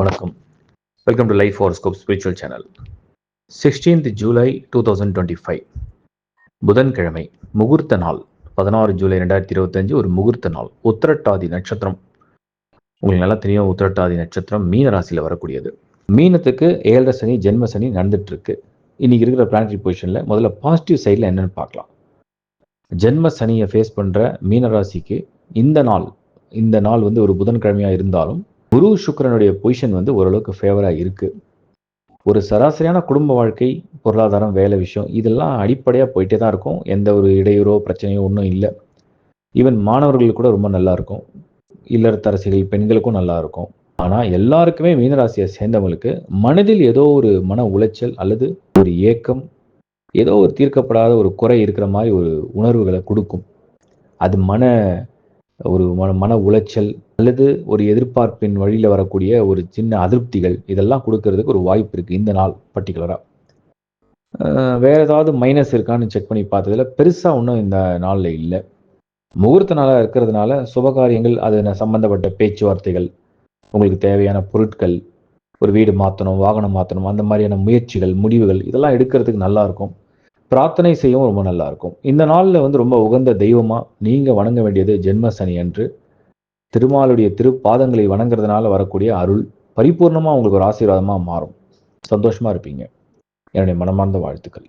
வணக்கம். Welcome to life horoscope spiritual channel. 16th July 2025 புதன்கிழமை, முகூர்த்த நாள். 16 ஜூலை 2025 ஒரு முகூர்த்த நாள். உத்திரட்டாதி நட்சத்திரம். உங்களுக்கு நல்லா தெரியும், உத்திரட்டாதி நட்சத்திரம் மீன ராசியில் வரக்கூடியது. மீனத்துக்கு 7.5 சனி, ஜென்ம சனி நடந்துட்டு இருக்கு. இன்னைக்கு இருக்கிற பிளானட்டரி பொசிஷன்ல முதல்ல பாசிட்டிவ் சைடில் என்னன்னு பார்க்கலாம். ஜென்ம சனியை ஃபேஸ் பண்ற மீன ராசிக்கு இந்த நாள் வந்து ஒரு புதன்கிழமையா இருந்தாலும் குரு சுக்கிரனுடைய பொசிஷன் வந்து ஓரளவுக்கு ஃபேவரா இருக்கு. ஒரு சராசரியான குடும்ப வாழ்க்கை, பொருளாதாரம், வேலை விஷயம் இதெல்லாம் அடிப்படையா போயிட்டே தான் இருக்கும். எந்த ஒரு இடையூறோ பிரச்சனையோ ஒன்றும் இல்லை. ஈவன் மாணவர்களுக்கு கூட ரொம்ப நல்லா இருக்கும். இல்லத்தரசிகள் பெண்களுக்கும் நல்லா இருக்கும். ஆனா எல்லாருக்குமே மீனராசியை சேர்ந்தவங்களுக்கு மனதில் ஏதோ ஒரு மன உளைச்சல் அல்லது ஒரு ஏக்கம், ஏதோ ஒரு தீர்க்கப்படாத ஒரு குறை இருக்கிற மாதிரி ஒரு உணர்வுகளை கொடுக்கும். அது மன உளைச்சல் அல்லது ஒரு எதிர்பார்ப்பின் வழியில் வரக்கூடிய ஒரு சின்ன அதிருப்திகள், இதெல்லாம் கொடுக்கறதுக்கு ஒரு வாய்ப்பு இருக்குது இந்த நாள் பர்டிகுலராக. வேறு ஏதாவது மைனஸ் இருக்கான்னு செக் பண்ணி பார்த்ததுல பெருசாக ஒன்றும் இந்த நாளில் இல்லை. முகூர்த்த நாளாக இருக்கிறதுனால சுபகாரியங்கள், அது சம்பந்தப்பட்ட பேச்சுவார்த்தைகள், உங்களுக்கு தேவையான பொருட்கள், ஒரு வீடு மாற்றணும், வாகனம் மாற்றணும், அந்த மாதிரியான முயற்சிகள், முடிவுகள் இதெல்லாம் எடுக்கிறதுக்கு நல்லாயிருக்கும். பிரார்த்தனை செய்யவும் ரொம்ப நல்லா இருக்கும். இந்த நாளில் வந்து ரொம்ப உகந்த தெய்வமா நீங்க வணங்க வேண்டியது ஜென்ம சனி அன்று திருமாலுடைய திருப்பாதங்களை வணங்குறதுனால வரக்கூடிய அருள் பரிபூர்ணமா உங்களுக்கு ஒரு ஆசீர்வாதமா மாறும். சந்தோஷமா இருப்பீங்க. என்னுடைய மனமார்ந்த வாழ்த்துக்கள்.